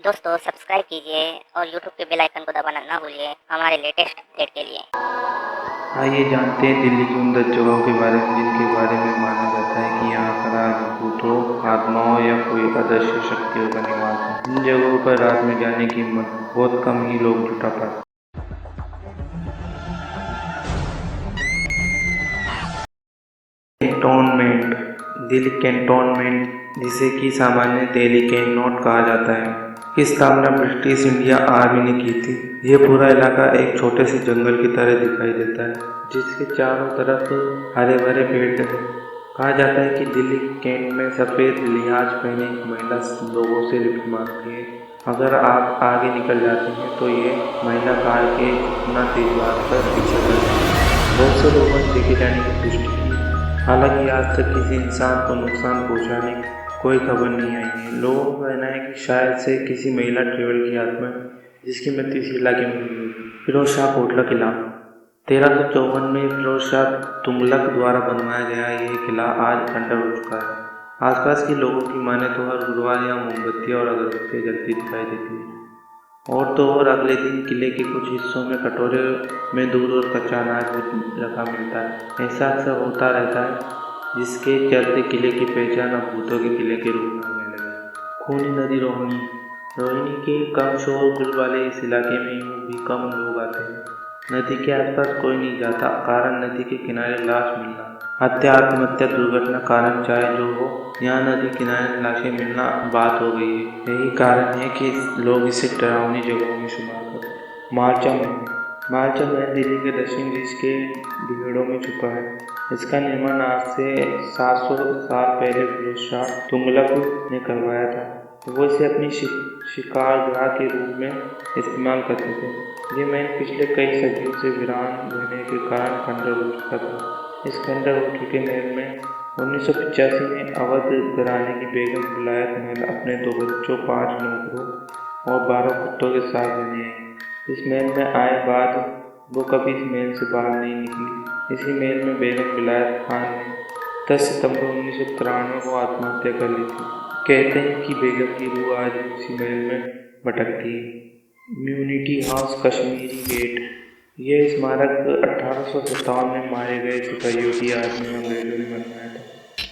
दोस्तों सब्सक्राइब कीजिए और यूट्यूब के बेल आइकन को दबाना ना भूलिए हमारे लेटेस्ट अपडेट के लिए। आइए जानते हैं दिल्ली की उन 10 जगहों के बारे में जिनके बारे में माना जाता है कि यहाँ पर आज भूतों, आत्माओं या कोई अदृश्य शक्तियों का निवास है। इन जगहों पर रात में जाने की हिम्मत बहुत कम ही लोग जुटा पाते। कैंटोनमेंट। दिल्ली कैंटोनमेंट, जिसे कि सामान्य दिल्ली कैंट कहा जाता है, की स्थापना ब्रिटिश इंडिया आर्मी ने की थी। यह पूरा इलाका एक छोटे से जंगल की तरह दिखाई देता है, जिसके चारों तरफ हरे भरे पेड़ हैं। कहा जाता है कि दिल्ली कैंट में सफ़ेद लिहाज पहने एक महिला लोगों से लिफ्ट मांगती है। अगर आप आगे निकल जाते हैं तो ये महिला कार के घुटना तेज द्वार पर पीछा करती है। बहुत से लोगों ने देखे जाने की पुष्टि की, हालांकि आज तक किसी इंसान को नुकसान पहुंचाने की कोई खबर नहीं आई है। लोगों का कहना है कि शायद से किसी महिला ट्रेवल की आत्मा है, जिसकी मृत्यु इस इलाके में हुई होगी। फिरोज शाह कोटला किला। 1354 में फिरोज शाह तुगलक द्वारा बनवाया गया यह किला आज खंडर हो चुका है। आसपास के लोगों की माने तो हर गुरुवार यहाँ मोमबत्तियाँ और अगरबत्तियाँ जलती दिखाई देती है। और तो और अगले दिन किले के कुछ हिस्सों में कटोरे में दूध और कच्चा अनाज भी रखा मिलता है। ऐसा अक्सर होता रहता है, जिसके चलते किले की पहचान अब भूतों के किले के रूप में होने लगी। खूनी नदी रोहिणी। रोहिणी के कम शोरगुल वाले इस इलाके में यूं भी कम लोग आते हैं। नदी के आसपास कोई नहीं जाता, कारण नदी के किनारे लाश मिलना, हत्या, आत्महत्या, दुर्घटना, कारण चाहे जो हो, यहाँ नदी किनारे लाशें मिलना बात हो गई है। यही कारण है कि लोग इसे डरावनी जगहों में शुमार करते हैं। मार्चा महल। मार्चा महल दिल्ली के दक्षिण दिश के भीड़ों में छुपा है। इसका निर्माण आज से 700 साल पहले फिरोज शाह तुगलक ने करवाया था। वो इसे अपनी शिकारगाह के रूप में इस्तेमाल करते थे। ये महल पिछले कई सदियों से वीरान रहने के कारण खंडर हो चुका था। इस खंडर हो चुके महल में 1985 में अवध घराने की बेगम विलायत महल अपने 2 बच्चों, 5 नौकरों और 12 कुत्तों के साथ रहने आई। इस महल में आए बाद वो कभी इस महल से बाहर नहीं निकली। इसी महल में बेगम विलायत खान ने 10 सितंबर 1993 को आत्महत्या कर ली थी। कहते हैं कि बेगम की रूह आज भी उसी महल में भटकती है। Mutiny House, Kashmiri Gate. यह स्मारक 1857 में मारे गए सिपाहियों की याद में अंग्रेजों ने बनवाया था।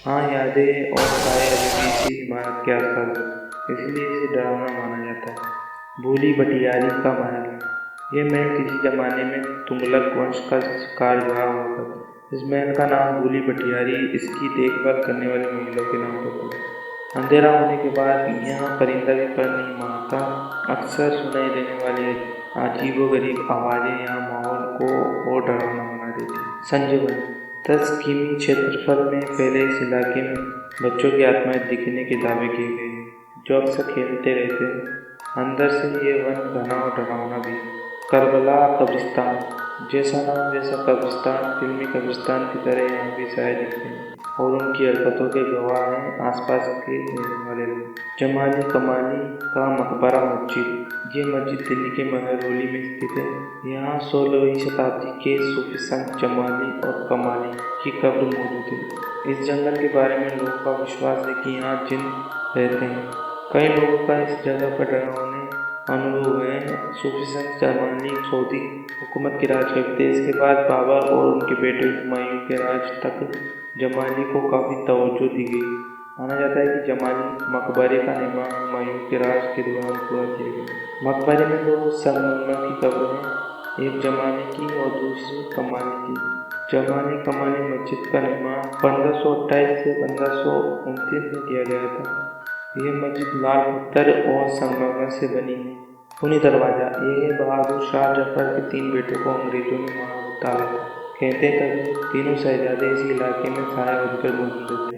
हाँ, यादें और साए अभी भी इसी इमारत के आसपास है, इसलिए इसे डरावना माना जाता है। भूली भटियारी का महल। यह महल किसी जमाने में तुगलक वंश का शिकारगाह हुआ करता। इस महल का नाम भूली भटियारी इसकी देखभाल करने वाली महिलाओं के नाम पर पड़ा। अंधेरा होने के बाद यहाँ परिंदा भी पर नहीं मारता। अक्सर सुनाई देने वाली अजीबोगरीब आवाज़ें यहाँ माहौल को और डरावना बना देती हैं। संजय वन। 10 किमी क्षेत्रफल में फैले इस इलाके में बच्चों की आत्माएं दिखने के दावे किए गए हैं, जो अक्सर खेलते रहते हैं। अंदर से ये वन घना और डरावना भी। करबला कब्रिस्तान। जैसा नाम वैसा कब्रिस्तान, फिल्मी कब्रिस्तान की तरह यहाँ भी साए दिखते हैं और उनकी हरकतों के गवाह हैं आसपास के रहने वाले लोग। जमाली कमाली का मकबरा मस्जिद। ये मस्जिद दिल्ली के महरौली में स्थित है। यहाँ 16वीं शताब्दी के सूफी संत जमाली और कमाली की कब्र मौजूद है। इस जंगल के बारे में लोगों का विश्वास है कि यहाँ जिन रहते हैं। कई लोगों का इस जगह पर डरावने अनुभव हुए हैं। सूफी संत जमाली सऊदी हुकूमत के राज करते। इसके बाद बाबर और उनके बेटे हुमायूं के राज तक जमाली को काफ़ी तवज्जो दी गई। माना जाता है कि जमाली मकबरे का निर्माण हुमायूं के राज के दौरान पूरा किया गया। मकबरे में 2 संगमरमर की कब्रें हैं, एक जमाली की और दूसरी कमाली की। जमाली कमाली मस्जिद का निर्माण 1528 से 1529 में किया गया था। यह मस्जिद लाल पत्थर और संगमरमर से बनी है। खूनी दरवाजा। यह बहादुर शाह जफर के 3 बेटों को अंग्रेजों ने मार डाला था। कहते तभी तीनों शहजादे इसी इलाके में साया बनकर मौजूद थे।